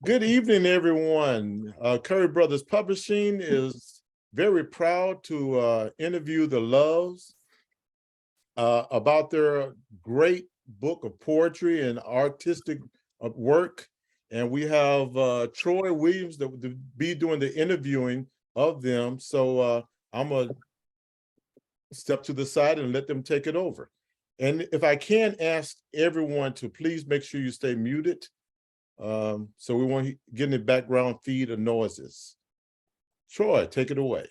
Good evening, everyone. Curry Brothers Publishing is very proud to interview the Loves about their great book of poetry and artistic work. And we have Troy Williams that will be doing the interviewing of them. So I'm going to step to the side and let them take it over. And if I can ask everyone to please make sure you stay muted. So we won't get any background feed or noises. Troy, take it away.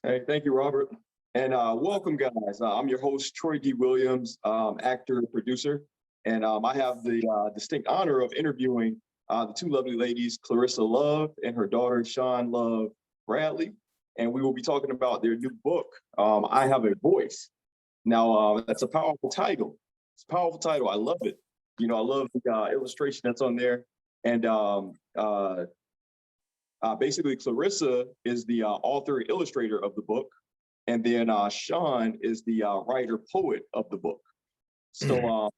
Hey, thank you, Robert. And welcome, guys. I'm your host, Troy D. Williams, actor and producer. And I have the distinct honor of interviewing the two lovely ladies, Clarissa Love and her daughter, Sean Love Bradley. And we will be talking about their new book, I Have a Voice. Now, that's a powerful title. It's a powerful title. I love it. You know, I love the illustration that's on there. And basically, Clarissa is the author illustrator of the book. And then Sean is the writer poet of the book. So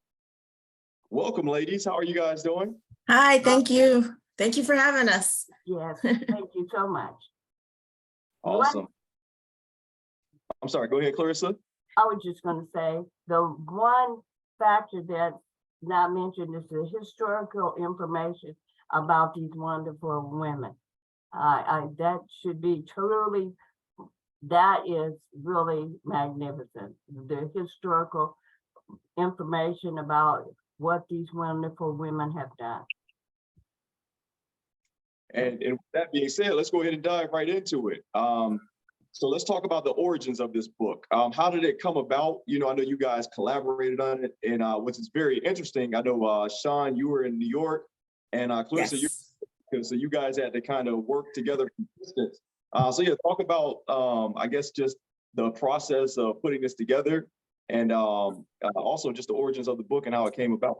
welcome, ladies. How are you guys doing? Hi, thank you. Thank you for having us. Yes, thank you so much. Awesome. I'm sorry, go ahead, Clarissa. I was just going to say, the one factor that's not mentioned is the historical information about these wonderful women. That should be truly, that is really magnificent. The historical information about what these wonderful women have done. And with that being said, let's go ahead and dive right into it. So let's talk about the origins of this book. How did it come about? You know, I know you guys collaborated on it, and which is very interesting. I know, Sean, you were in New York, and Clarissa, Yes. so you guys had to kind of work together from distance. So yeah, talk about, I guess, just the process of putting this together, and also just the origins of the book and how it came about.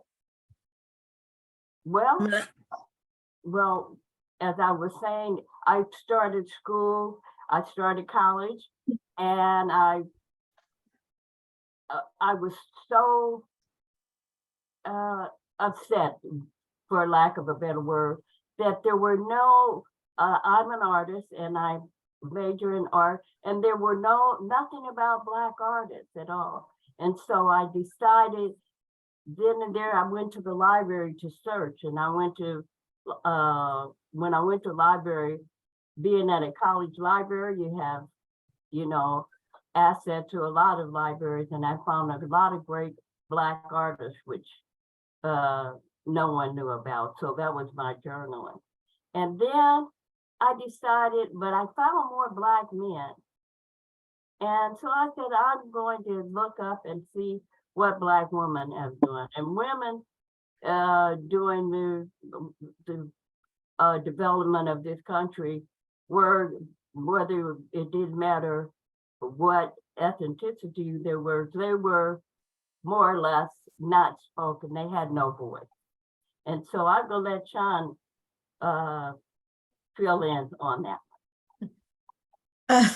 Well, as I was saying, I started school, I started college, and I was so upset, for lack of a better word, that there were no, I'm an artist and I major in art, and there were nothing about Black artists at all. And so I decided then and there, I went to the library to search, and I went to, when I went to library, being at a college library, you have, you know, access to a lot of libraries, and I found a lot of great Black artists, which no one knew about. So that was my journaling. And then I decided, but I found more Black men. And so I said, I'm going to look up and see what Black women have done. And women doing the development of this country were, whether it didn't matter what ethnicity they were more or less not spoken. They had no voice. And so I'm gonna let Sean fill in on that.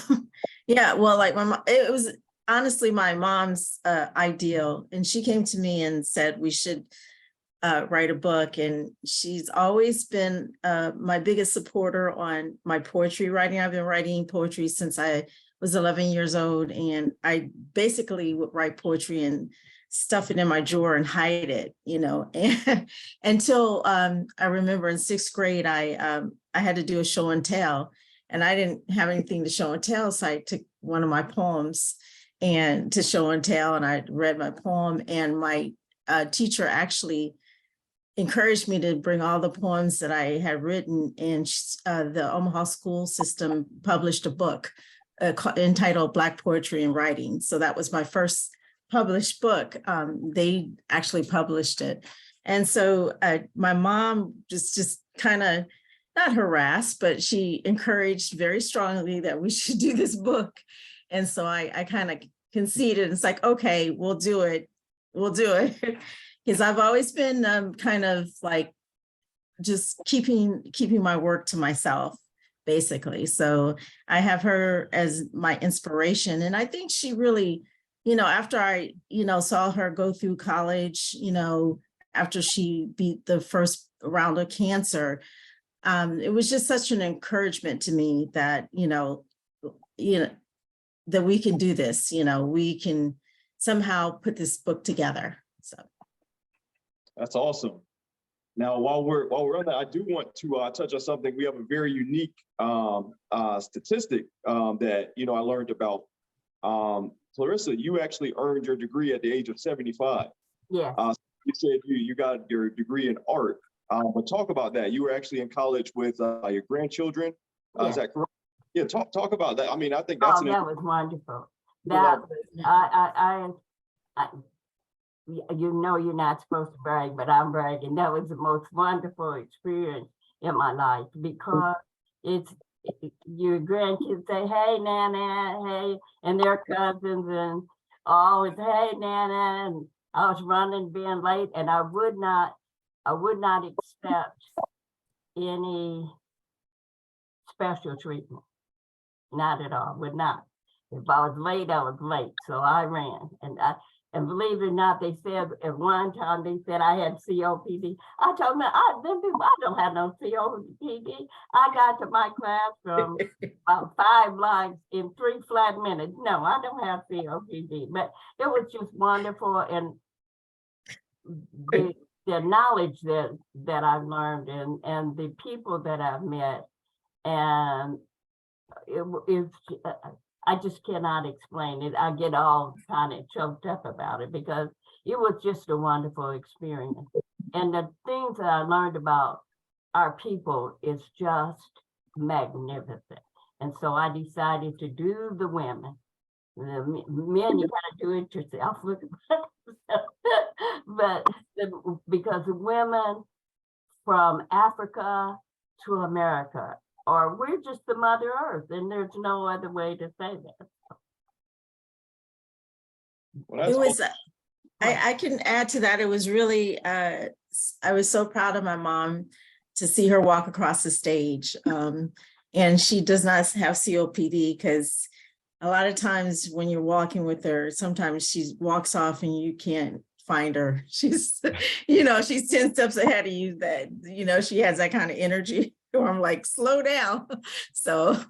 Yeah, well, like it was honestly my mom's ideal, and she came to me and said we should write a book, and she's always been my biggest supporter on my poetry writing. I've been writing poetry since I was 11 years old, and I basically would write poetry and stuff it in my drawer and hide it, you know, and until I remember in 6th grade, I had to do a show and tell, and I didn't have anything to show and tell, so I took one of my poems and to show and tell, and I read my poem, and my teacher actually encouraged me to bring all the poems that I had written, and the Omaha school system published a book entitled Black Poetry and Writing. So that was my first published book. They actually published it. And so my mom just kind of, not harassed, but she encouraged very strongly that we should do this book. And so I kind of conceded. It's like, okay, we'll do it. We'll do it. Because I've always been kind of like just keeping my work to myself, basically. So I have her as my inspiration. And I think she really, you know, after I, you know, saw her go through college, you know, after she beat the first around a cancer. It was just such an encouragement to me that, that we can do this, we can somehow put this book together. So That's awesome. Now, while we're on that, I do want to touch on something. We have a very unique statistic that I learned about. Clarissa, you actually earned your degree at the age of 75. Yes. You said you got your degree in art, but talk about that. You were actually in college with your grandchildren. Yeah. Is that correct? Yeah, talk about that. I mean, I think that's that was wonderful. That was, you're not supposed to brag, but I'm bragging. That was the most wonderful experience in my life, because it's your grandkids say, "Hey, Nana," hey, and their cousins, and always, "Hey, Nana," and I was running, being late, and I would not accept any special treatment. Not at all, would not. If I was late, I was late. So I ran. And believe it or not, they said at one time, they said I had COPD. I told them, I don't have no COPD. I got to my class from about 5 lines in 3 flat minutes. No, I don't have COPD. But it was just wonderful. And the knowledge that I've learned and the people that I've met, and I just cannot explain it. I get all kind of choked up about it, because it was just a wonderful experience. And the things that I learned about our people is just magnificent. And so I decided to do the women. The men, you gotta do it yourself. But because the women from Africa to America, or we're just the Mother Earth, and there's no other way to say that. Well, it was, I can add to that. It was really, I was so proud of my mom to see her walk across the stage. And she does not have COPD, because a lot of times when you're walking with her, sometimes she walks off and you can't find her. She's, she's 10 steps ahead of you, that, she has that kind of energy. Or I'm like, slow down. So,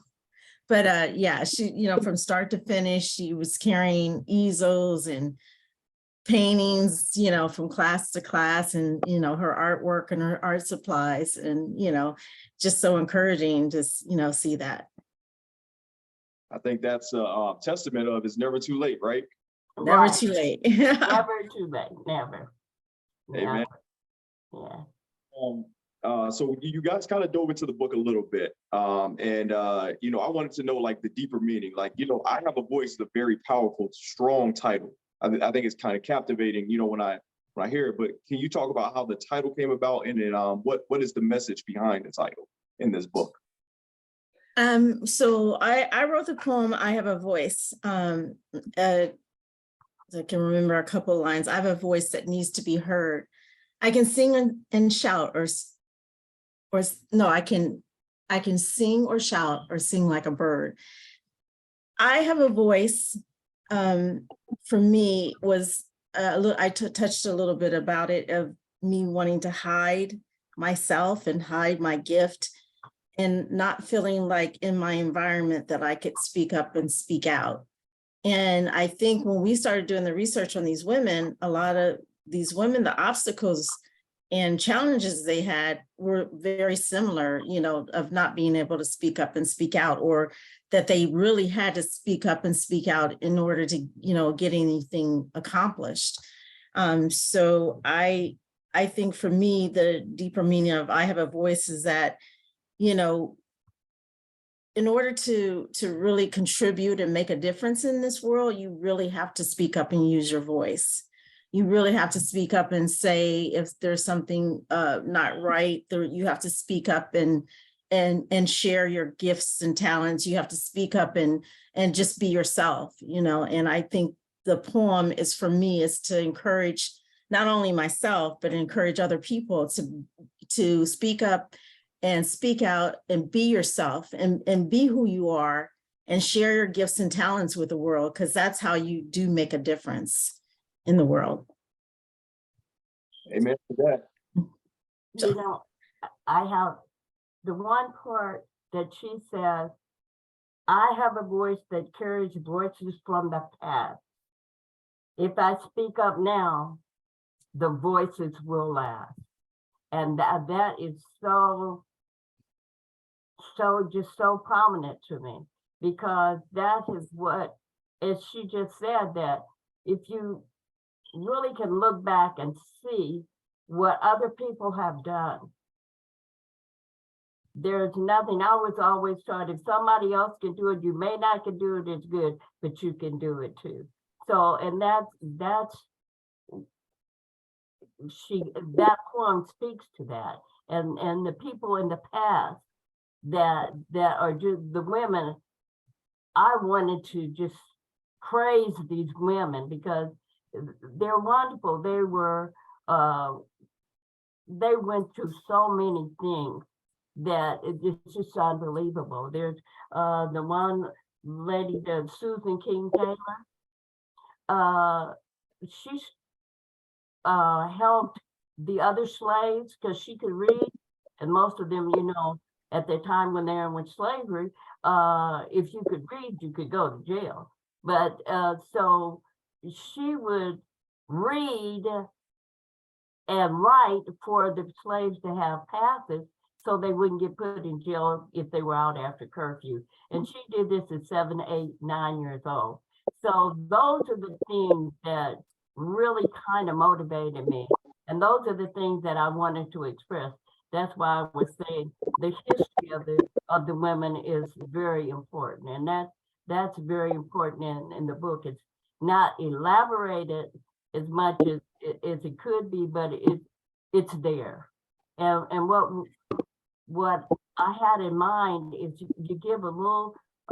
but yeah, she, from start to finish, she was carrying easels and paintings, from class to class, and, her artwork and her art supplies, and, just so encouraging to, see that. I think that's a testament of it's never too late, right? Never Right. too late. Never too late, never. Amen. Yeah. So you guys kind of dove into the book a little bit. And I wanted to know, like, the deeper meaning. Like, I Have a Voice is a very powerful, strong title. I think it's kind of captivating, when I hear it. But can you talk about how the title came about, and then what is the message behind the title in this book? So I wrote the poem, I Have a Voice. I can remember a couple of lines. I have a voice that needs to be heard. I can sing and shout, or no, I can sing or shout or sing like a bird. I have a voice. For me was I touched a little bit about it, of me wanting to hide myself and hide my gift, and not feeling like in my environment that I could speak up and speak out. And I think when we started doing the research on these women, a lot of these women, the obstacles and challenges they had were very similar, of not being able to speak up and speak out, or that they really had to speak up and speak out in order to, get anything accomplished. So I think for me, the deeper meaning of I Have a Voice is that, in order to really contribute and make a difference in this world, you really have to speak up and use your voice. You really have to speak up and say if there's something not right. You have to speak up and share your gifts and talents. You have to speak up and just be yourself, And I think the poem is, for me, is to encourage not only myself, but encourage other people to speak up and speak out and be yourself and be who you are, and share your gifts and talents with the world, because that's how you do make a difference in the world. Amen to that. you know, I have the one part that she says, I have a voice that carries voices from the past. If I speak up now, the voices will last. And that is so just so prominent to me, because that is what, as she just said, that if you really can look back and see what other people have done, there's nothing. I was always taught, if somebody else can do it, you may not can do it as good, but you can do it too. So, and that's that poem speaks to that. And the people in the past that are just the women, I wanted to just praise these women because they're wonderful. They went through so many things that it's just unbelievable. There's the one lady, the Susan King Taylor. She's helped the other slaves because she could read, and most of them, you know, at the time when they were with slavery, if you could read, you could go to jail. But so she would read and write for the slaves to have passes so they wouldn't get put in jail if they were out after curfew. And she did this at 7, 8, 9 years old. So those are the things that really kind of motivated me. And those are the things that I wanted to express. That's why I was saying the history of the women is very important. And that's very important in the book. It's not elaborated as much as it could be, but it's there. And what I had in mind is you give a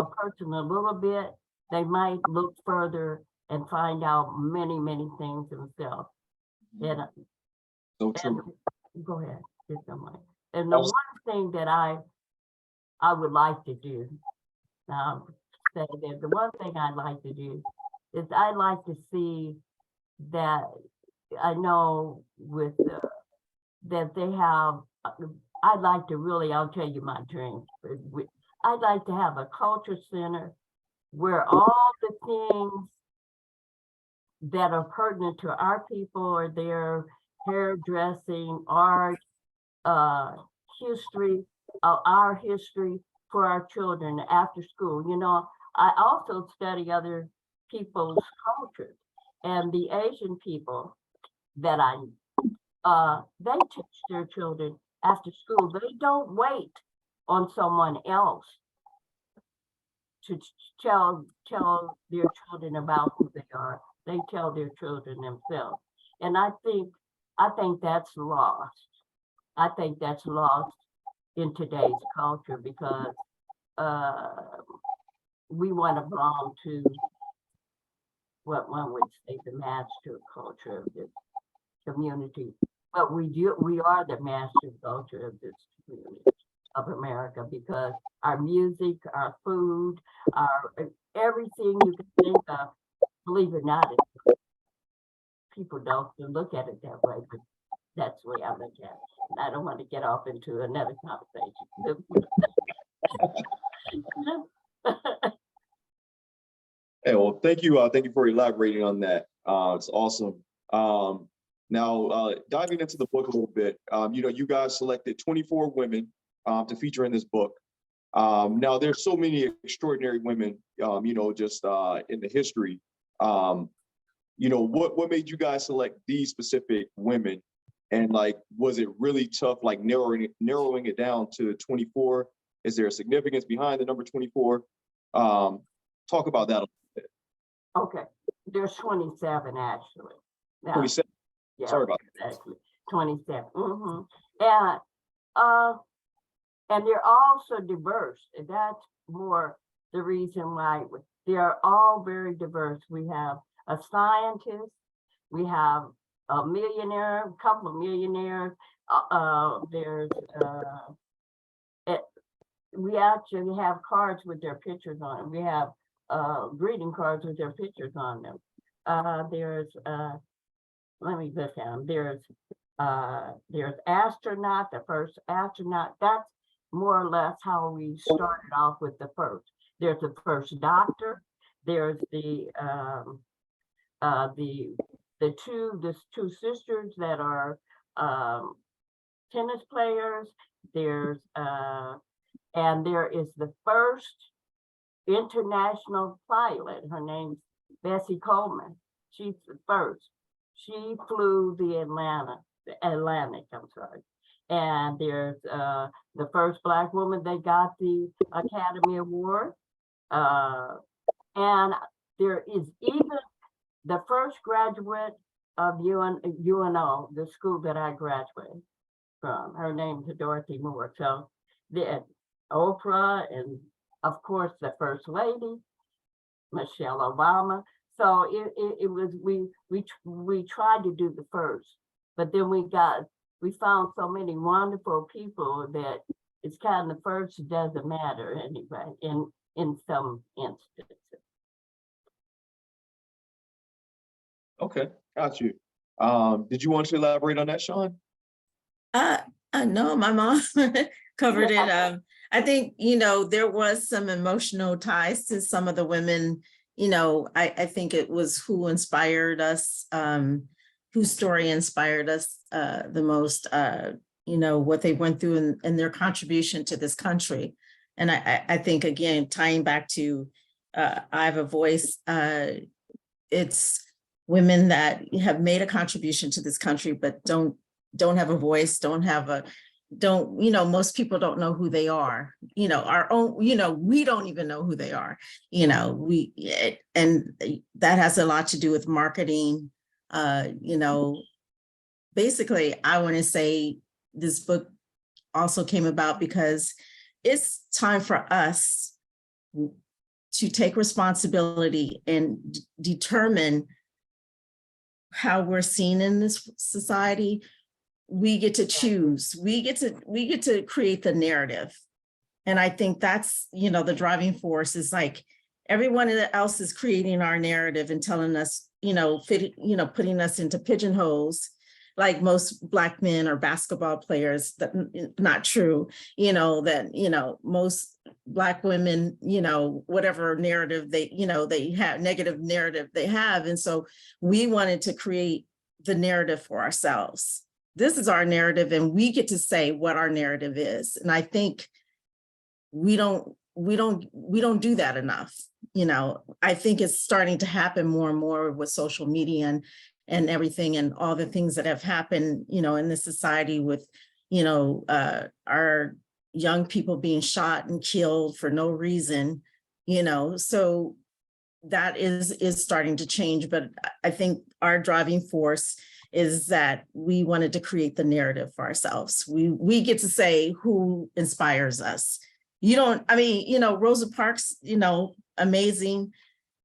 person a little bit, they might look further and find out many, many things themselves. And, So true. and go ahead, get someone. And the one thing that I would like to do, say that the one thing I'd like to do is I'd like to see that, I know with that they have, I'd like to really, I'll tell you my dream. I'd like to have a culture center where all the things that are pertinent to our people are there: hairdressing, art, history, our history for our children after school. You know, I also study other people's cultures, and the Asian people that they teach their children after school. They don't wait on someone else to tell their children about who they are. They tell their children themselves. And I think that's lost. I think that's lost in today's culture because we want to belong to what one would say the master culture of this community. But we are the master culture of this community of America, because our music, our food, our everything you can think of, believe it or not, people don't look at it that way, but that's the way I look at it. And I don't want to get off into another conversation. Hey, well, thank you for elaborating on that. It's awesome. Now, diving into the book a little bit, you know, you guys selected 24 women to feature in this book. Now, there's so many extraordinary women, you know, just in the history. You know, what made you guys select these specific women? And like, was it really tough, like narrowing it down to 24? Is there a significance behind the number 24? Talk about that a little bit. Okay, there's 27 actually. Now, 27. yeah, Sorry about that. Exactly, 27. And they're all so diverse. And that's more the reason why they are all very diverse. We have a scientist, we have a millionaire, a couple of millionaires. We actually have cards with their pictures on them. We have greeting cards with their pictures on them. Let me look at them. There's There's astronaut, the first astronaut. That's more or less how we started off with the first. There's the first doctor. There's the two sisters that are tennis players. And there is the first international pilot. Her name's Bessie Coleman. She's the first. She flew the Atlantic, I'm sorry. And there's the first Black woman that got the Academy Award. And there is even the first graduate of UNO, the school that I graduated from. Her name is Dorothy Moore. So the Oprah, and of course the First Lady, Michelle Obama. So it was, we tried to do the first, but then we found so many wonderful people that it's kind of the first doesn't matter anyway, in some instances. Okay, got you. Did you want to elaborate on that, Sean? I know my mom covered it. I think, there was some emotional ties to some of the women. I think it was who inspired us, whose story inspired us the most, what they went through and their contribution to this country. And I think, again, tying back to I Have a Voice, it's women that have made a contribution to this country, but don't have a voice, most people don't know who they are, our own, we don't even know who they are, and that has a lot to do with marketing. Basically, I want to say this book also came about because it's time for us to take responsibility and determine how we're seen in this society. We get to choose, we get to create the narrative. And I think that's, the driving force is like everyone else is creating our narrative and telling us, putting us into pigeonholes, like most Black men or basketball players. That not true, that, most Black women, whatever narrative they have, negative narrative they have. And so we wanted to create the narrative for ourselves. This is our narrative, and we get to say what our narrative is. And I think we don't do that enough. I think it's starting to happen more and more with social media and everything, and all the things that have happened, in this society with, our young people being shot and killed for no reason, so that is starting to change. But I think our driving force is that we wanted to create the narrative for ourselves. We get to say who inspires us. Rosa Parks, amazing.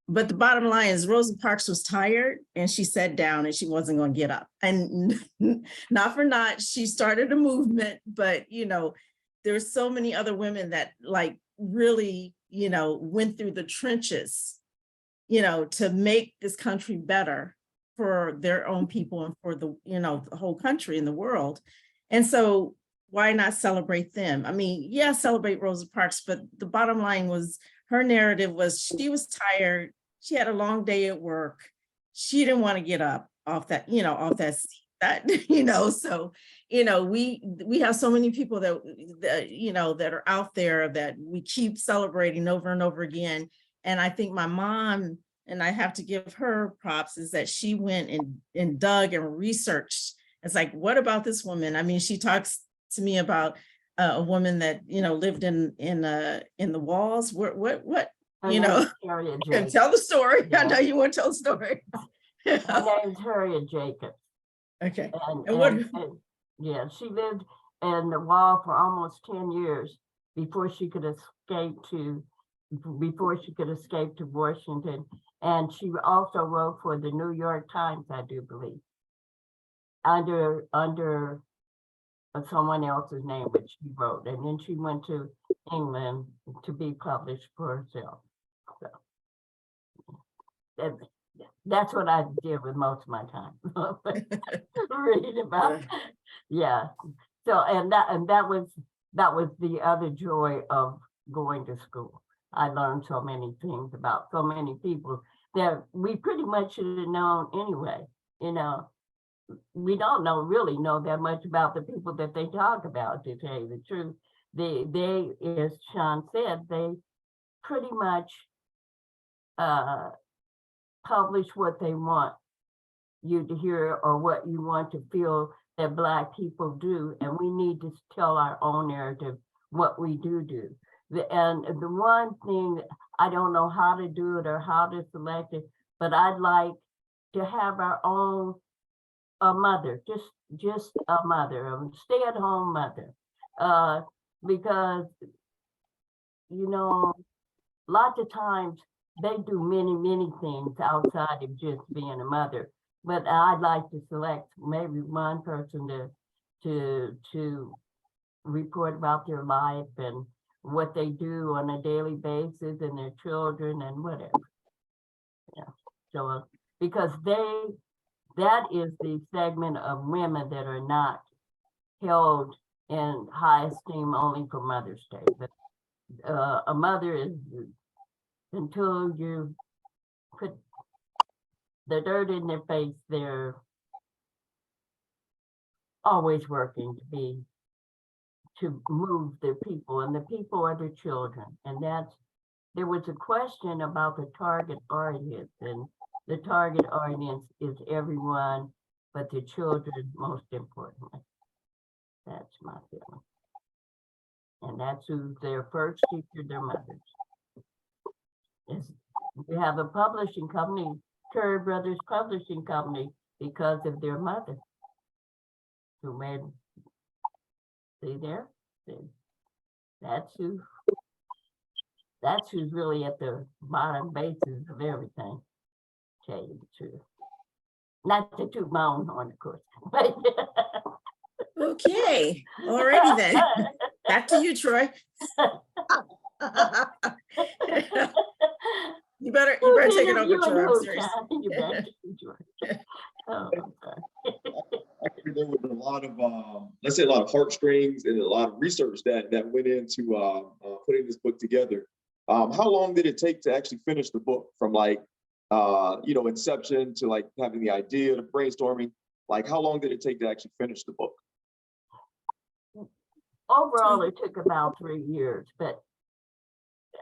But the bottom line is Rosa Parks was tired and she sat down and she wasn't going to get up. And not for naught, she started a movement, but, there's so many other women that really, went through the trenches, to make this country better for their own people and for the, the whole country and the world. And so why not celebrate them? Celebrate Rosa Parks, but the bottom line was her narrative was she was tired. She had a long day at work. She didn't want to get up off that, off that seat, so, we have so many people that are out there that we keep celebrating over and over again. And I think my mom, and I have to give her props, is that she went and dug and researched. It's like, what about this woman? She talks to me about a woman that, lived in the walls. What, Harriet Jacobs. tell the story. Yeah. I know you want to tell the story. Her name's Harriet Jacobs. Okay. Yeah, she lived in the wall for almost 10 years before she could escape to Washington. And she also wrote for the New York Times, I do believe, under someone else's name, but she wrote. And then she went to England to be published for herself. So That's what I did with most of my time. Reading about, yeah. So, and that was the other joy of going to school. I learned so many things about so many people that we pretty much should have known anyway. You know, we don't really know that much about the people that they talk about, to tell you the truth. They, as Sean said, they pretty much publish what they want you to hear or what you want to feel that Black people do, and we need to tell our own narrative, what we do. And the one thing, I don't know how to do it or how to select it, but I'd like to have our own mother, just a mother, a stay-at-home mother, because, you know, lots of times they do many things outside of just being a mother. But I'd like to select maybe one person to report about their life and what they do on a daily basis and their children and whatever. Yeah. So because that is the segment of women that are not held in high esteem only for Mother's Day. But a mother is, until you put the dirt in their face, they're always working to move the people, and the people are the children. And there was a question about the target audience, and the target audience is everyone, but the children most importantly. That's my feeling. And that's who's their first teacher, their mothers. We have a publishing company, Curry Brothers Publishing Company, because of their mother, who made, see there? See, that's who's really at the bottom basis of everything, tell you the truth. Not to toot my own horn, of course. Okay, alrighty then. Back to you, Troy. You better take it over, Troy. I'm serious. You better, oh, I'm sorry. There was a lot of, let's say, a lot of heartstrings and a lot of research that went into putting this book together. How long did it take to actually finish the book, from like, inception to like having the idea, to brainstorming? Like, how long did it take to actually finish the book? Overall, it took about 3 years, but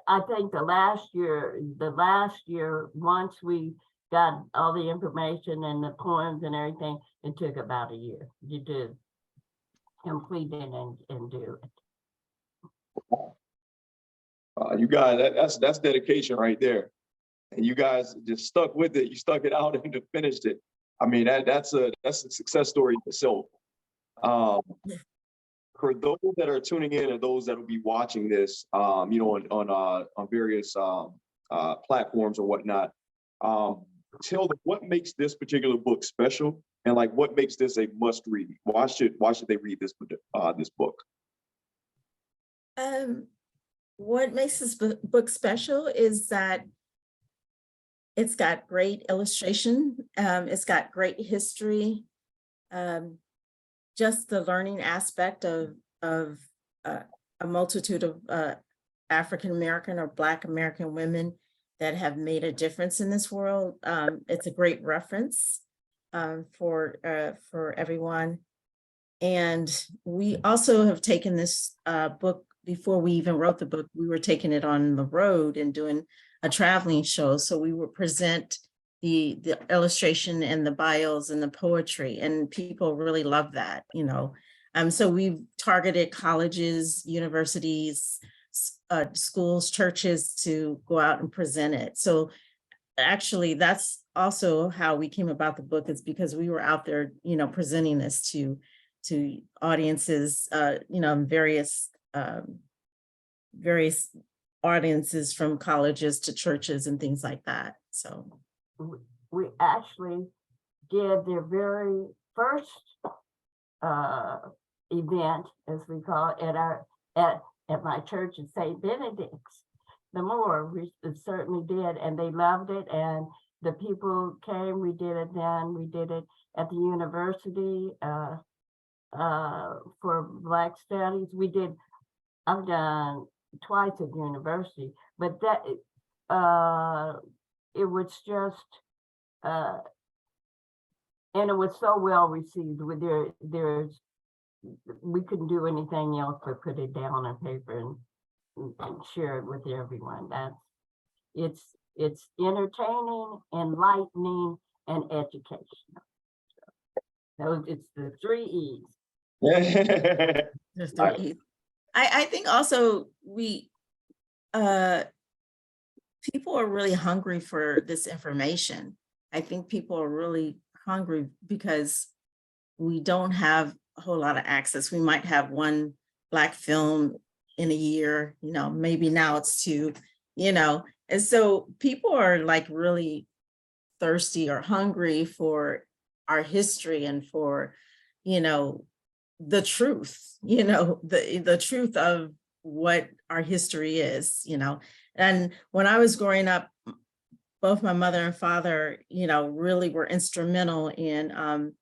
I think the last year, once we got all the information and the poems and everything, it took about a year. You did complete it and do it. You guys, that's dedication right there. And you guys just stuck with it. You stuck it out and finished it. I mean, that's a success story in itself. For those that are tuning in and those that will be watching this, on various platforms or whatnot, tell them what makes this particular book special, and like what makes this a must read. Why should they read this book? What makes this book special is that it's got great illustration. It's got great history. Just the learning aspect of a multitude of African-American or Black American women that have made a difference in this world. It's a great reference for everyone. And we also have taken this book, before we even wrote the book, we were taking it on the road and doing a traveling show. So we would present the illustration and the bios and the poetry, and people really love that, So we've targeted colleges, universities, schools, churches to go out and present it. So actually, that's also how we came about the book, is because we were out there, presenting this to audiences, various audiences, from colleges to churches and things like that. So we actually did their very first event, as we call it, at my church at St. Benedict's. The Moore, we certainly did, and they loved it. And the people came, we did it then, we did it at the university, for Black Studies. I've done twice at university, but that, it was just, and it was so well received. We couldn't do anything else but put it down on paper and share it with everyone. It's entertaining, enlightening, and educational. It's the 3 E's. There's three. I think also people are really hungry for this information. I think people are really hungry because we don't have a whole lot of access. We might have one Black film in a year, maybe now it's 2, and so people are like really thirsty or hungry for our history and for, the truth, the truth of what our history is, And when I was growing up, both my mother and father, really were instrumental in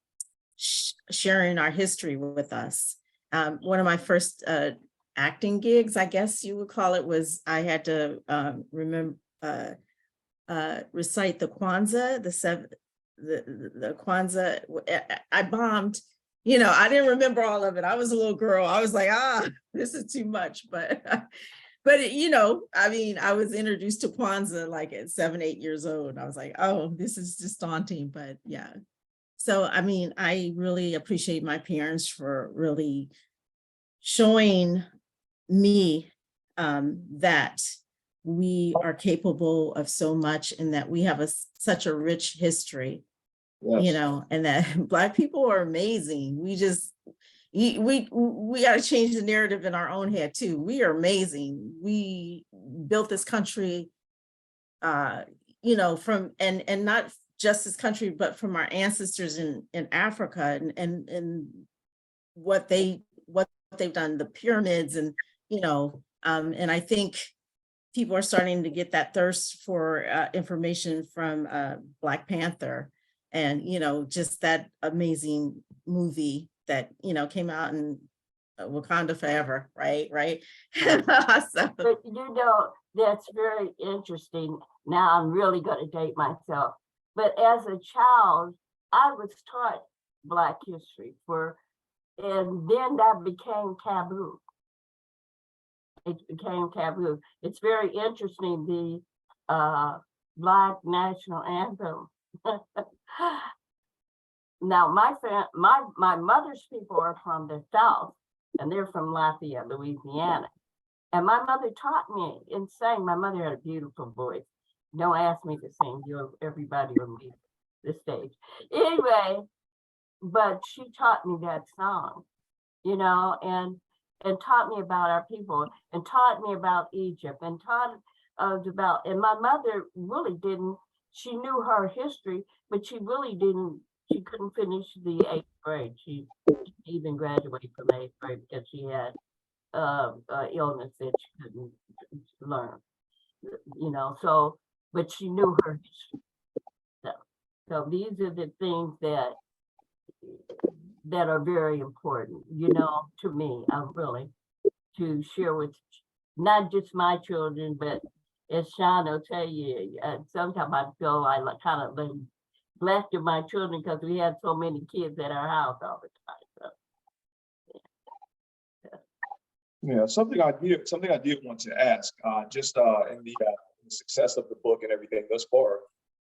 sharing our history with us. One of my first acting gigs, I guess you would call it, was I had to recite the Kwanzaa, the Kwanzaa. I bombed. I didn't remember all of it. I was a little girl. I was like, this is too much. But I was introduced to Kwanzaa like at 7, 8 years old. I was like, oh, this is just daunting. But yeah. So, I really appreciate my parents for really showing me that we are capable of so much and that we have such a rich history. Yes. And that Black people are amazing. We got to change the narrative in our own head too. We are amazing. We built this country, from, and not just this country, but from our ancestors in Africa and what they've done, the pyramids and I think people are starting to get that thirst for information from Black Panther. And, just that amazing movie that, came out in Wakanda Forever, right? So, But that's very interesting. Now I'm really going to date myself. But as a child, I was taught Black history and then that became taboo. It became taboo. It's very interesting, the Black national anthem. Now, my mother's people are from the South, and they're from Lafayette, Louisiana. And my mother taught me and sang. My mother had a beautiful voice. Don't ask me to sing. Everybody will leave the stage. Anyway, but she taught me that song, and taught me about our people, and taught me about Egypt, and taught us about. And my mother really didn't. She knew her history, but she really didn't. She couldn't finish the 8th grade. She didn't even graduate from 8th grade because she had illness that she couldn't learn. So, but she knew her history. So these are the things that are very important, to me, really, to share with not just my children, but as Sean will tell you, sometimes I feel I kind of been blessed with my children because we had so many kids at our house all the time. So. Yeah, something I did want to ask, just in the success of the book and everything thus far,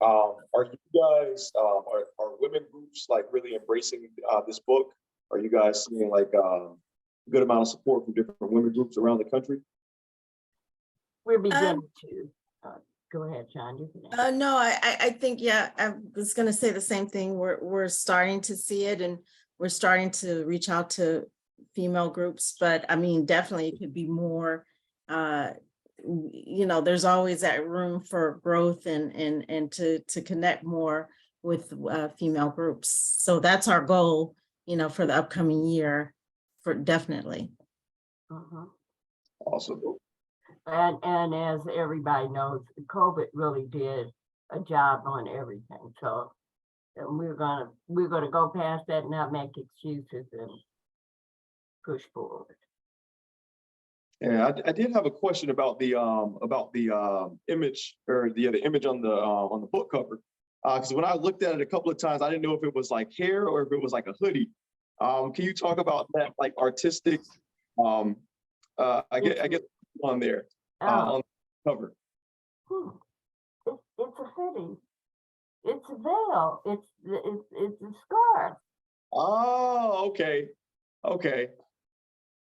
are you guys, are women groups like really embracing this book? Are you guys seeing like a good amount of support from different women groups around the country? We're beginning to. Go ahead, Sean. You can no, I think, yeah, I was going to say the same thing. We're starting to see it, and we're starting to reach out to female groups, but definitely it could be more. There's always that room for growth and to connect more with female groups. So that's our goal, for the upcoming year, for definitely. Awesome. And as everybody knows, COVID really did a job on everything. So and we're gonna go past that and not make excuses and push forward. Yeah, I did have a question about the image or the image on the book cover. Because when I looked at it a couple of times, I didn't know if it was like hair or if it was like a hoodie. Can you talk about that like artistic I get on there on the cover? It's a hoodie. It's a veil. It's a scarf. Oh, okay. Okay.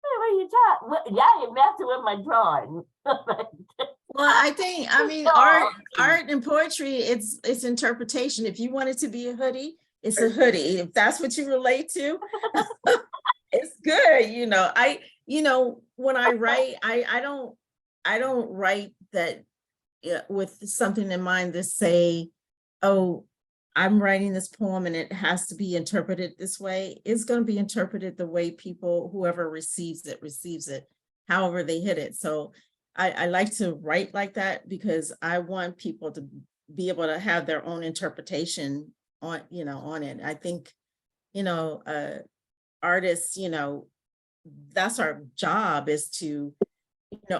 What are you talking? Yeah, you're messing with my drawing. Well, I mean, art and poetry, it's interpretation. If you want it to be a hoodie, it's a hoodie. If that's what you relate to, it's good. When I write, I don't write that with something in mind to say, oh, I'm writing this poem and it has to be interpreted this way. It's going to be interpreted the way whoever receives it, however they hit it. So I like to write like that because I want people to be able to have their own interpretation on it. I think, artists, that's our job, is to,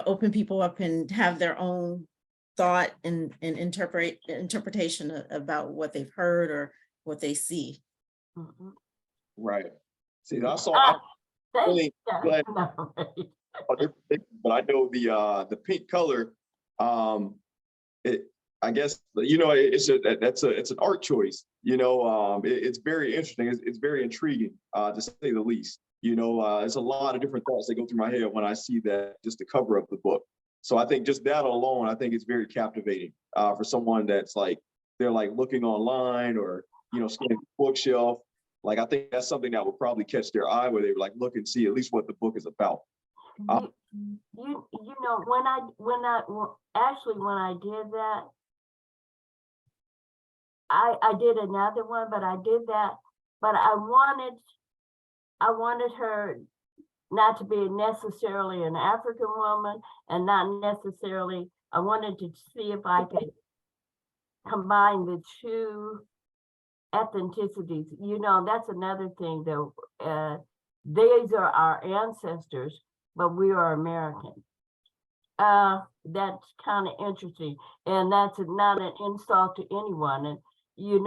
open people up and have their own thought and interpretation about what they've heard or what they see. Mhm. Right. See, that's all. I'm Thank really you. glad. No. But I know the pink color. I guess it's an art choice. It's very interesting. It's very intriguing, to say the least. There's a lot of different thoughts that go through my head when I see that, just the cover of the book. So I think just that alone, I think it's very captivating for someone that's like, they're like looking online or, scanning the bookshelf. Like, I think that's something that will probably catch their eye where they would like look and see at least what the book is about. You know, when I did that, I did another one, but I did that, but I wanted her not to be necessarily an African woman and not necessarily, I wanted to see if I could combine the two ethnicities. That's another thing though. These are our ancestors, but we are American. That's kind of interesting. And that's not an insult to anyone. And you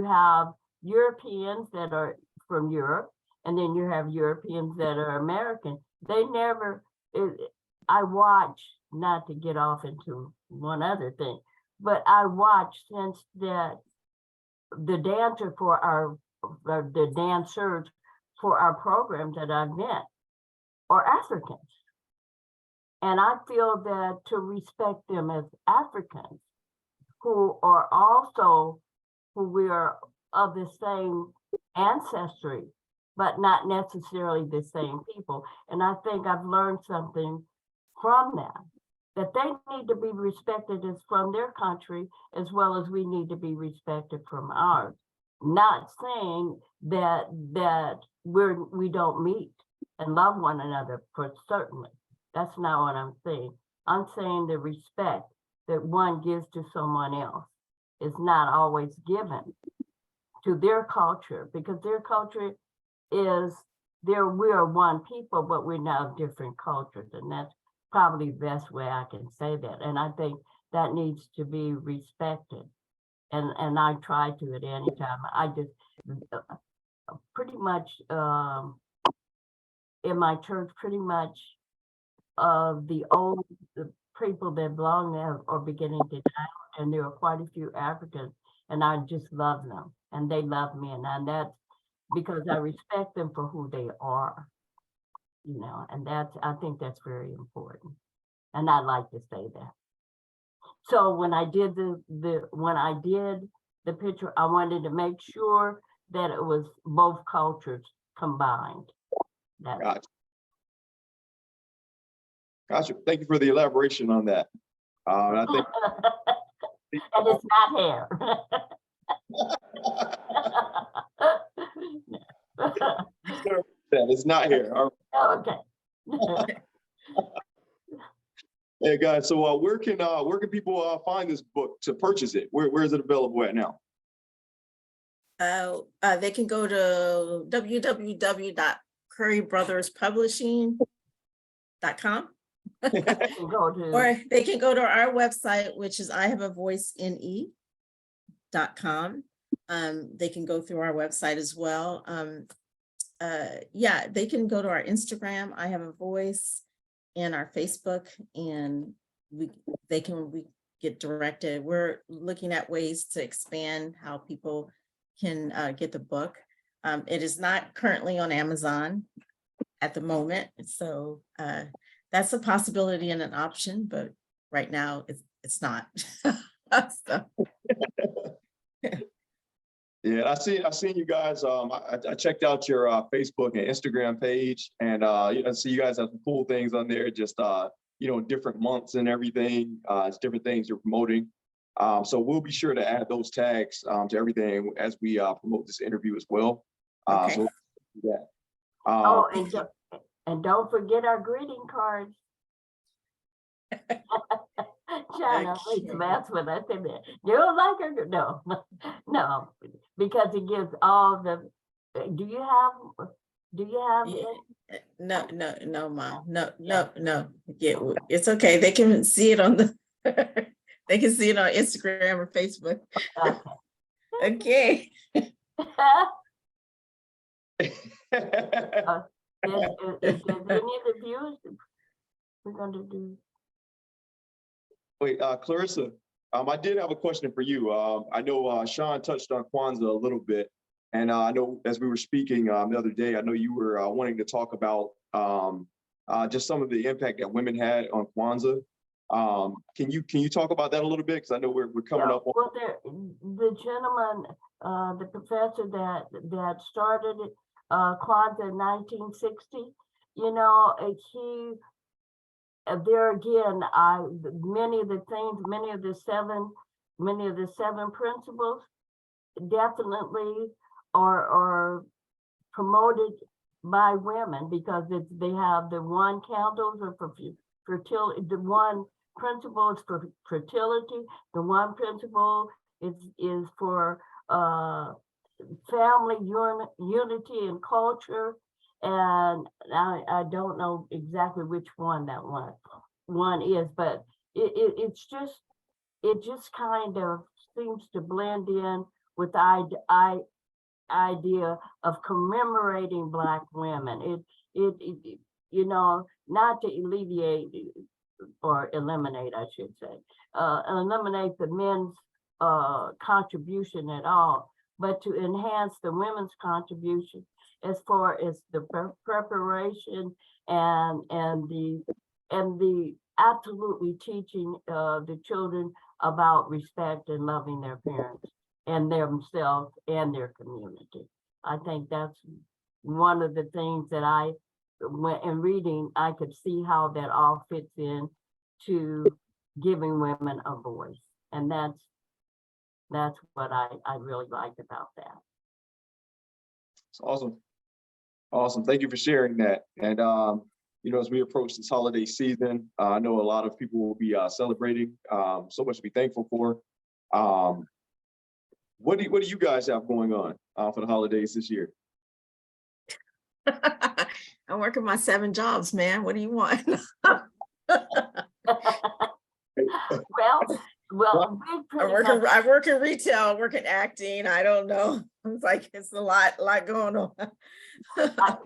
have Europeans that are from Europe, and then you have Europeans that are American. I watch, not to get off into one other thing, but I watch since that the dancers for our programs that I've met are Africans. And I feel that to respect them as Africans who we are of the same ancestry, but not necessarily the same people. And I think I've learned something from them, that they need to be respected as from their country, as well as we need to be respected from ours. Not saying that we don't meet and love one another, for certainly. That's not what I'm saying. I'm saying the respect that one gives to someone else is not always given to their culture, because their culture is we are one people, but we're now different cultures. And that's probably the best way I can say that. And I think that needs to be respected. And I try to at any time. I just pretty much in my church, pretty much the people that belong there are beginning to die, and there are quite a few Africans, and I just love them, and they love me, and that's because I respect them for who they are, and I think that's very important, and I like to say that. So when I did the picture, I wanted to make sure that it was both cultures combined. Gotcha. Thank you for the elaboration on that. I think and it's not hair. that it's not here. All right. Okay. Hey guys, so where can people find this book to purchase it? Where is it available at now? They can go to www.currybrotherspublishing.com. You can go to, Or they can go to our website, which is ihaveavoicene.com. They can go through our website as well. Yeah, they can go to our Instagram, I Have a Voice, and our Facebook, and we get directed. We're looking at ways to expand how people can get the book. It is not currently on Amazon at the moment, so that's a possibility and an option, but right now it's not. So, Yeah, I seen you guys. I checked out your Facebook and Instagram page, and I see you guys have some cool things on there. Just different months and everything. It's different things you're promoting. So we'll be sure to add those tags to everything as we promote this interview as well. Okay. So we'll do that. oh, and don't forget our greeting cards. China, Okay. that's what I said there. You don't like her? No, no, because it gives all the, do you have Yeah. No, Mom, no. Yeah, it's okay. They can see it on the, they can see it on Instagram or Facebook. okay. Okay. Is any of the viewers we're going to do? Wait, Clarissa, I did have a question for you. I know Sean touched on Kwanzaa a little bit, and I know as we were speaking the other day, I know you were wanting to talk about just some of the impact that women had on Kwanzaa. Can you talk about that a little bit? Because I know we're coming up on. Well, the gentleman, the professor that started Kwanzaa in 1960, he. There again, many of the seven principles definitely are promoted by women, because they have the one candles of fertility, the one principle is for fertility, the one principle is for family unity and culture. And I don't know exactly which one that one is, but it just kind of seems to blend in with the idea of commemorating Black women. It not to alleviate or eliminate, I should say, eliminate the men's contribution at all, but to enhance the women's contribution as far as the preparation and the absolutely teaching the children about respect and loving their parents and themselves and their community. I think that's one of the things that I went in reading, I could see how that all fits in to giving women a voice. And that's what I really like about that. It's awesome. Awesome. Thank you for sharing that. And, as we approach this holiday season, I know a lot of people will be celebrating, so much to be thankful for. What do you guys have going on for the holidays this year? I'm working my 7 jobs, man. What do you want? Well, I work in retail, I work in acting. I don't know. It's like, it's a lot going on. I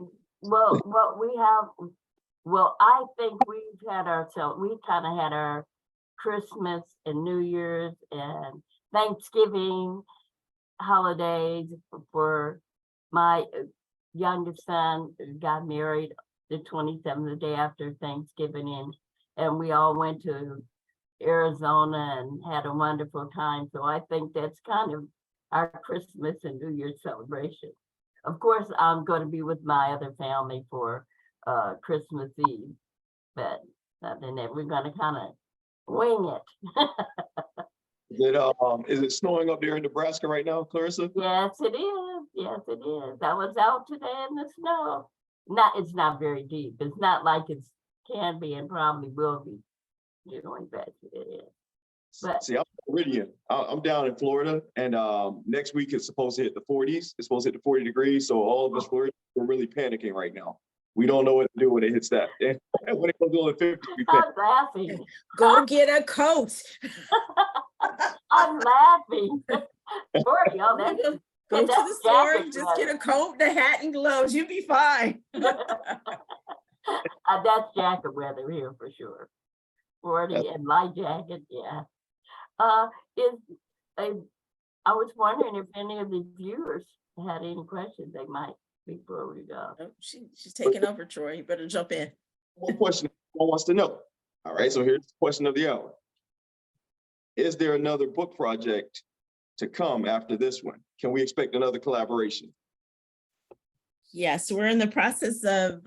think we kind of had our Christmas and New Year's and Thanksgiving holidays for my youngest son got married the 27th, the day after Thanksgiving, and we all went to Arizona and had a wonderful time. So I think that's kind of our Christmas and New Year's celebration. Of course, I'm going to be with my other family for Christmas Eve, but other than that, we're going to kind of wing it. Is it snowing up there in Nebraska right now, Clarissa? Yes, it is. Yes, it is. I was out today in the snow. It's not very deep. It's not like it can be and probably will be, doing best it is. But- See, I'm Floridian. I'm down in Florida, and next week it's supposed to hit the 40s. It's supposed to hit the 40 degrees. So all of us Floridians, we're really panicking right now. We don't know what to do when it hits that. And when it goes over 50, we panic. I'm laughing. Go get a coat. I'm laughing. Sorry, y'all, that's Go to the That's store jacket and just weather. get a coat, the hat and gloves. You'll be fine. That's jacket weather here for sure. 40 and light jacket, yeah. I was wondering if any of the viewers had any questions they might before we go. Oh, she's taking over, Troy. You better jump in. One question everyone wants to know. All right, so here's the question of the hour. Is there another book project to come after this one? Can we expect another collaboration? Yes, we're in the process of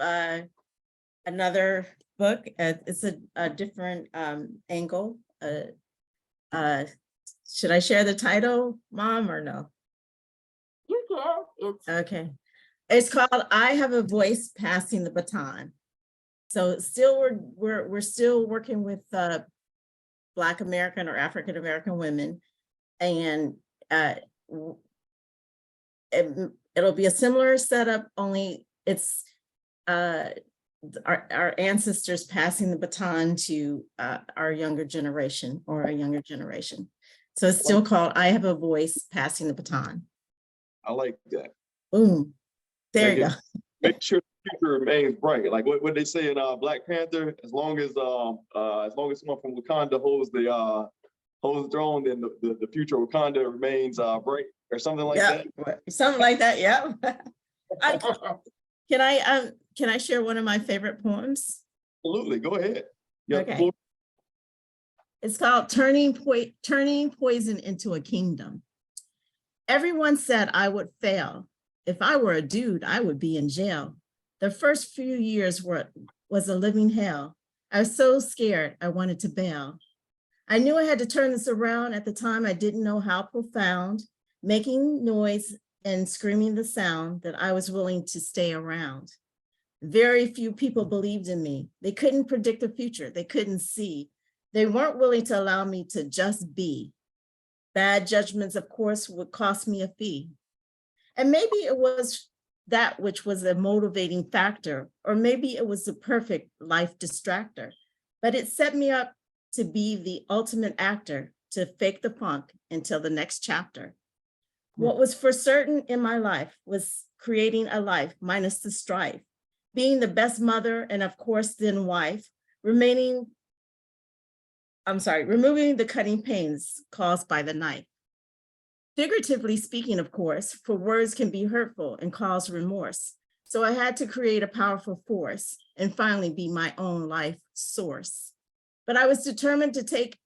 another book. It's a different angle. Should I share the title, Mom, or no? You can, it's, Okay. It's called I Have a Voice, Passing the Baton. So still we're still working with Black American or African American women, and it'll be a similar setup, only it's our ancestors passing the baton to our younger generation or a younger generation. So it's still called I Have a Voice, Passing the Baton. I like that. Boom. There you Make go. Make sure the future remains bright. Like what they say in Black Panther, as long as someone from Wakanda holds the throne, then the future of Wakanda remains bright or something like Yeah, that. something like that. Yeah. Can I share one of my favorite poems? Absolutely, go ahead. You got the Okay. floor. It's called Turning Poison into a Kingdom. Everyone said I would fail. If I were a dude, I would be in jail. The first few years was a living hell. I was so scared, I wanted to bail. I knew I had to turn this around. At the time, I didn't know how profound, making noise and screaming the sound that I was willing to stay around. Very few people believed in me. They couldn't predict the future. They couldn't see. They weren't willing to allow me to just be. Bad judgments, of course, would cost me a fee. And maybe it was that which was a motivating factor, or maybe it was the perfect life distractor, but it set me up to be the ultimate actor, to fake the funk until the next chapter. What was for certain in my life was creating a life minus the strife, being the best mother and of course then wife, removing the cutting pains caused by the knife. Figuratively speaking, of course, for words can be hurtful and cause remorse. So I had to create a powerful force and finally be my own life source. But I was determined to take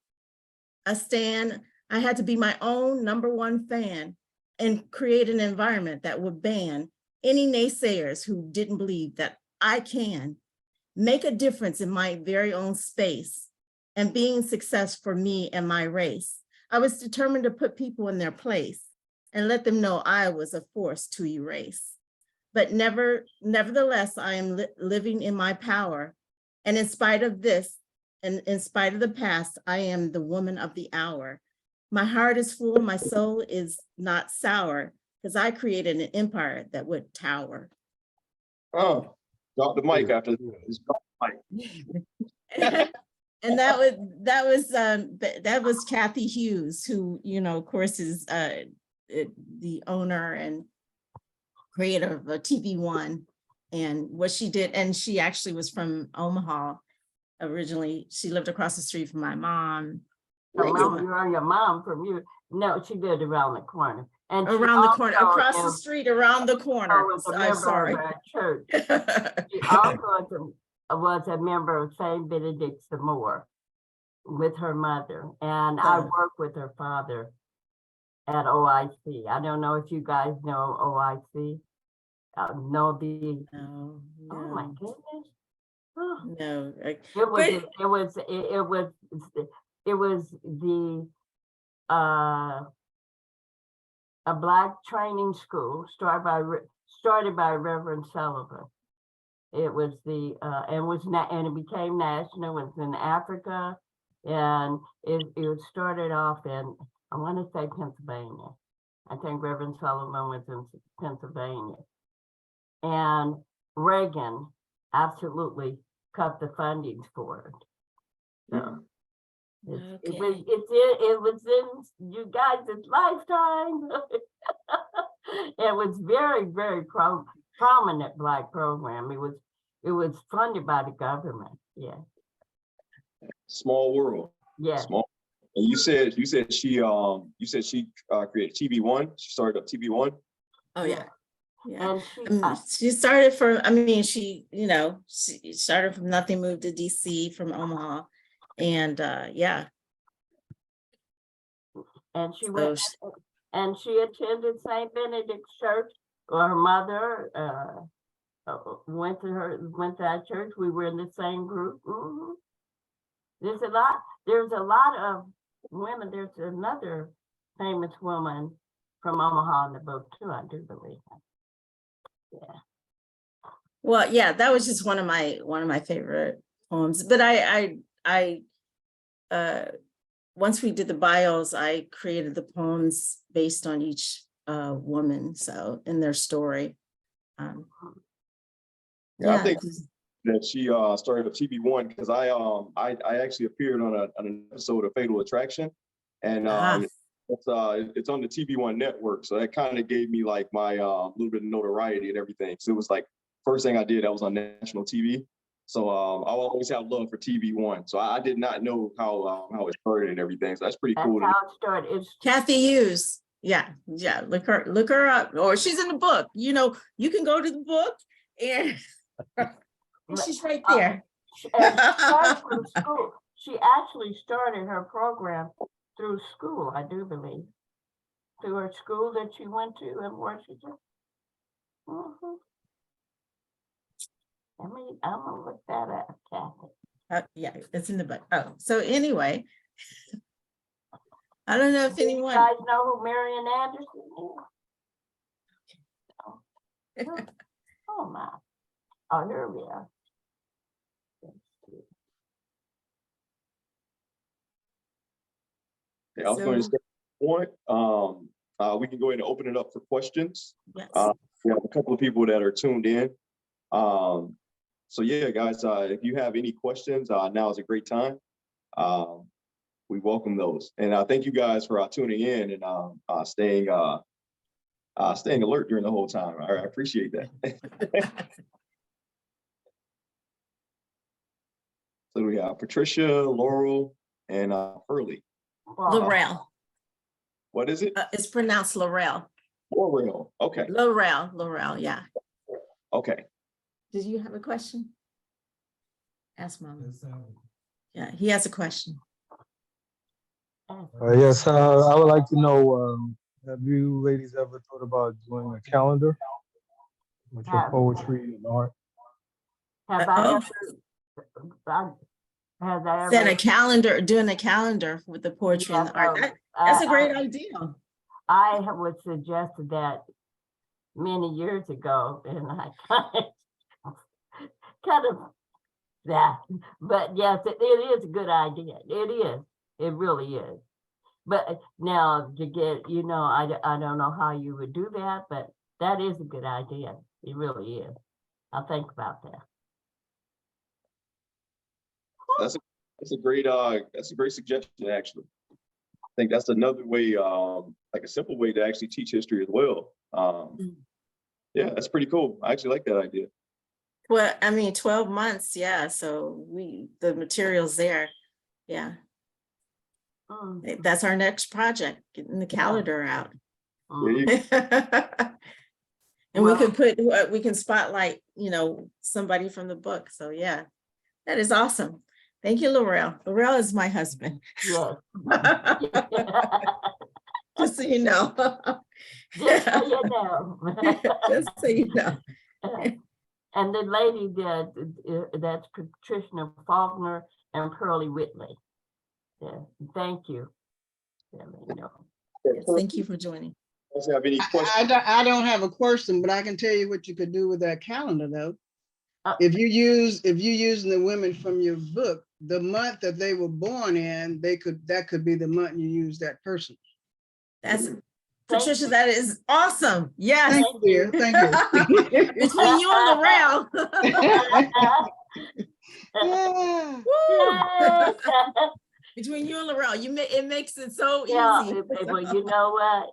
a stand. I had to be my own #1 fan and create an environment that would ban any naysayers who didn't believe that I can make a difference in my very own space and being success for me and my race. I was determined to put people in their place and let them know I was a force to erase. But nevertheless, I am living in my power. And in spite of this, and in spite of the past, I am the woman of the hour. My heart is full, my soul is not sour, because I created an empire that would tower. Oh, drop the mic after this. Drop the mic. And that was Kathy Hughes, who, of course, is the owner and creator of TV One, and what she did. And she actually was from Omaha originally. She lived across the street from my mom. Your mom from you. No, she lived around the corner. And Around the corner, across the street, around the corner. I'm sorry. Church. She also was a member of St. Benedict's the Moor with her mother. And I worked with her father at OIC. I don't know if you guys know OIC. No, Oh my goodness. Oh. no. It was a Black training school started by Reverend Sullivan. It was and it became national. It was in Africa, And it started off in, I want to say Pennsylvania. I think Reverend Sullivan was in Pennsylvania. And Reagan absolutely cut the fundings for it. So it was in you guys' lifetime. It was very, very prominent Black program. It was funded by the government. Yeah. Small world. Yeah. Small. And you said she created TV1. She started up TV1. Oh, yeah. Yeah. And She started from, I mean, she started from nothing, moved to DC from Omaha. And yeah. And she So went and she attended St. Benedict's Church. Her mother went to that church. We were in the same group. Mm-hmm. There's a lot of women. There's another famous woman from Omaha in the book too, I do believe. Yeah. well, yeah, that was just one of my favorite poems. But I once we did the bios, I created the poems based on each woman, so in their story. Yeah, I think that she started up TV1 because I actually appeared on an episode of Fatal Attraction, and it's on the TV1 network, so that kind of gave me like my little bit of notoriety and everything. So it was like first thing I did that was on national TV. So I'll always have love for TV1. So I did not know how it started and everything. So that's pretty cool. That's how it started. It's Kathy Hughes. Yeah. Look her up, or she's in the book. You know, you can go to the book and she's right there. She started from school. She actually started her program through school, I do believe, through her school that she went to in Washington. Mm-hmm. I'm gonna look that up, Kathy. Yeah, it's in the book. Oh, so anyway, I don't know if anyone. You guys know who Marian Anderson is? Oh my! Oh, here we are. Yeah, I was going to say point. We can go ahead and open it up for questions. Yes. We have a couple of people that are tuned in. So yeah, guys, if you have any questions, now is a great time. We welcome those, and thank you guys for tuning in and staying alert during the whole time. I appreciate that. So we have Patricia, Laurel, and Hurley. Laurel. What is it? It's pronounced Laurel. Laurel. Okay. Laurel. Yeah. Okay. Did you have a question? Ask Mom. Yeah, he has a question. Yes, I would like to know, have you ladies ever thought about doing a calendar with your poetry and art? Have I ever? Then doing a calendar with the poetry and the art. That's a great idea. I would suggest that many years ago, and I kind of that, but yes, it is a good idea. It is. It really is. But now to get, I don't know how you would do that, but that is a good idea. It really is. I'll think about that. That's a great suggestion, actually. I think that's another way, like a simple way to actually teach history as well. Yeah, that's pretty cool. I actually like that idea. Well, I mean, 12 months, yeah. So the material's there. Yeah. That's our next project, getting the calendar out. And we can spotlight, somebody from the book. So yeah, that is awesome. Thank you, Laurel. Laurel is my husband. Yes. Just so you know. Just so you know. Just so you know. And the lady that's Patricia Faulkner and Pearlie Whitley. Yeah, thank you. Yes, thank you for joining. Have any questions? I don't have a question, but I can tell you what you could do with that calendar, though. If you using the women from your book, the month that they were born in, that could be the month you use that person. That's Patricia, that is awesome. Yes. Thank you, dear. Thank you. Between you and Laurel. Yeah. Woo! Between you and Laurel, it makes it so Yeah, easy. well, you know what?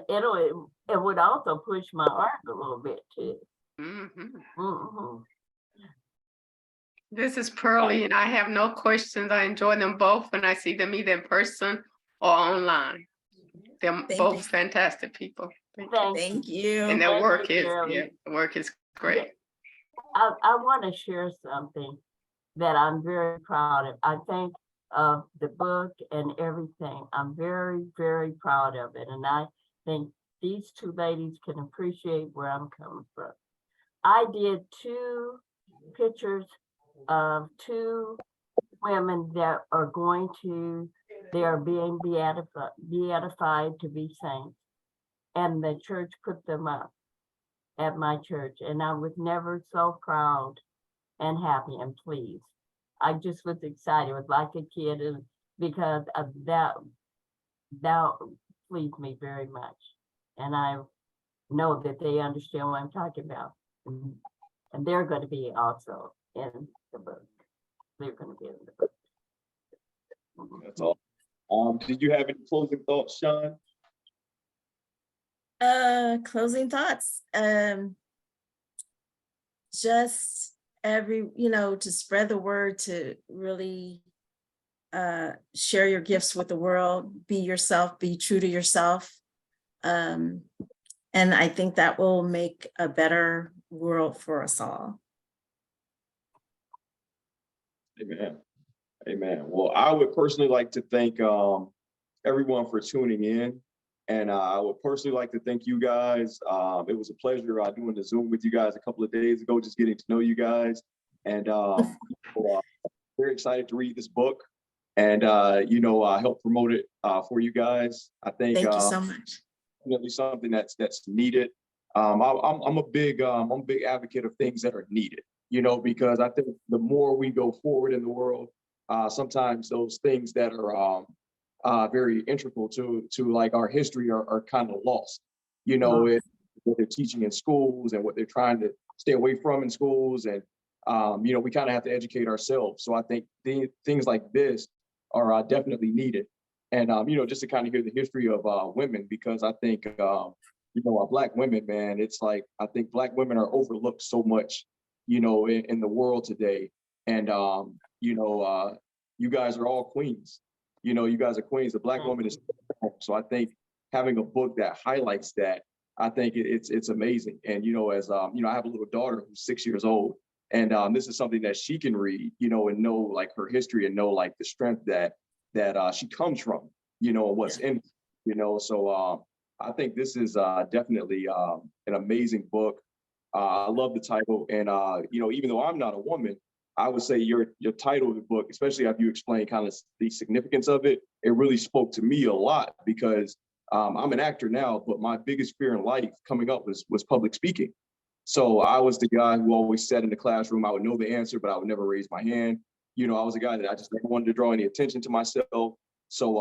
It would also push my art a little bit too. Mhm. Mhm. This is Pearlie, and I have no questions. I enjoy them both when I see them either in person or online. They're Thank both you. fantastic people. Thank you. Thank you. And their Thank work you, is, Shirley. yeah, the work is great. I want to share something that I'm very proud of. I think of the book and everything. I'm very, very proud of it. And I think these two ladies can appreciate where I'm coming from. I did 2 pictures of 2 women that are they are being beatified to be saints. And the church put them up at my church. And I was never so proud and happy and pleased. I just was excited, was like a kid, and because of that pleased me very much. And I know that they understand what I'm talking about. And they're going to be also in the book. They're going to be in the book. That's all. Did you have any closing thoughts, Sean? Closing thoughts. Just to spread the word, to really share your gifts with the world, be yourself, be true to yourself. And I think that will make a better world for us all. Amen. Amen. Well, I would personally like to thank everyone for tuning in. And I would personally like to thank you guys. It was a pleasure doing the Zoom with you guys a couple of days ago, just getting to know you guys. And very excited to read this book and, help promote it for you guys. I think Thank you so much. definitely something that's needed. I'm a big advocate of things that are needed, because I think the more we go forward in the world, sometimes those things that are very integral to like our history are kind of lost, what they're teaching in schools and what they're trying to stay away from in schools. And, we kind of have to educate ourselves. So I think things like this are definitely needed. And, just to kind of hear the history of women, because I think, Black women, man, it's like, I think Black women are overlooked so much, in the world today. And, you guys are all queens. You guys are queens. The Black woman is. So I think having a book that highlights that, I think it's amazing. And, as I have a little daughter who's 6 years old, and this is something that she can read, and know like her history and know like the strength that she comes from, and what's in, so I think this is definitely an amazing book. I love the title. And, even though I'm not a woman, I would say your title of the book, especially after you explain kind of the significance of it, it really spoke to me a lot because I'm an actor now, but my biggest fear in life coming up was public speaking. So I was the guy who always sat in the classroom. I would know the answer, but I would never raise my hand. I was a guy that I just never wanted to draw any attention to myself. So,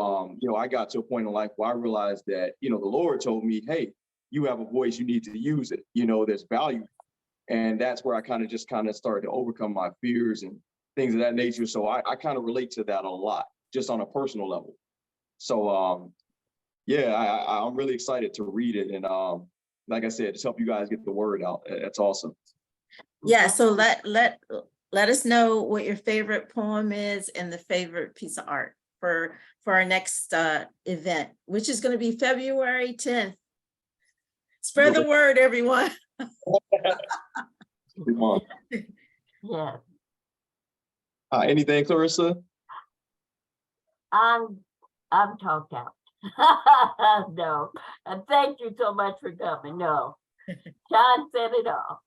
I got to a point in life where I realized that, the Lord told me, hey, you have a voice, you need to use it. There's value. And that's where I kind of started to overcome my fears and things of that nature. So I kind of relate to that a lot, just on a personal level. So, I'm really excited to read it. And like I said, just help you guys get the word out. That's awesome. Yeah, so let us know what your favorite poem is and the favorite piece of art for our next event, which is going to be February 10th. Spread the word, everyone. Yeah. Anything, Clarissa? I'm talked out. No, and thank you so much for coming. No, John said it all.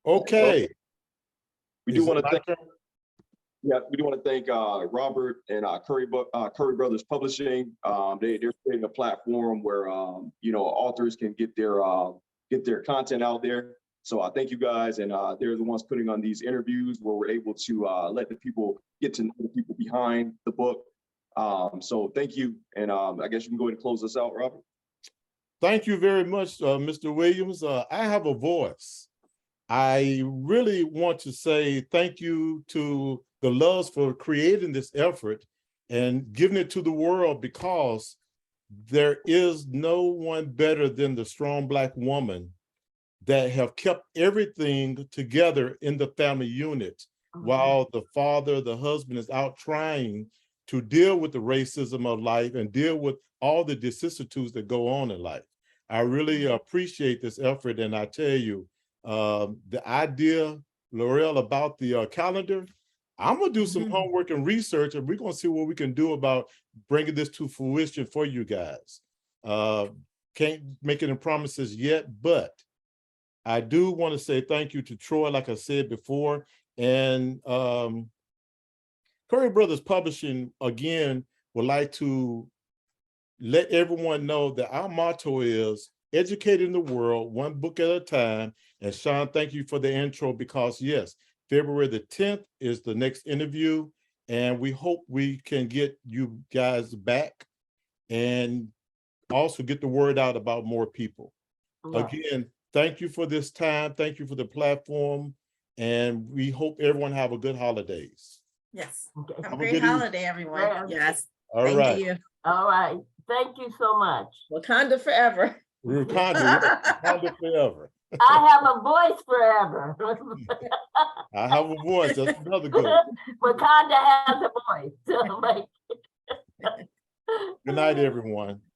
Okay. We do want to thank. Yeah, we do want to thank Robert and Curry Brothers Publishing. They're creating a platform where authors can get their content out there. So I thank you guys, and they're the ones putting on these interviews where we're able to let the people get to know the people behind the book. So thank you, and I guess you can go ahead and close us out, Robert. Thank you very much, Mr. Williams. I have a voice. I really want to say thank you to the Loves for creating this effort and giving it to the world, because there is no one better than the strong Black woman that have kept everything together in the family unit while the father, the husband is out trying to deal with the racism of life and deal with all the vicissitudes that go on in life. I really appreciate this effort, and I tell you, the idea, Laurel, about the calendar, I'm gonna do some homework and research, and we're gonna see what we can do about bringing this to fruition for you guys. Can't make any promises yet, but I do want to say thank you to Troy, like I said before, and Curry Brothers Publishing, again, would like to let everyone know that our motto is educating the world one book at a time. And Sean, thank you for the intro, because yes, February the 10th is the next interview, and we hope we can get you guys back and also get the word out about more people. Yes. Again, thank you for this time. Thank you for the platform. And we hope everyone have a good holidays. Yes. Okay. Have a Have a great good evening. holiday, everyone. Yeah. Yes. All Thank right. you. All right. Thank you so much. Wakanda forever. Wakanda forever. I have a voice forever. I have a voice. That's another good one. Wakanda has a voice. Good night, everyone.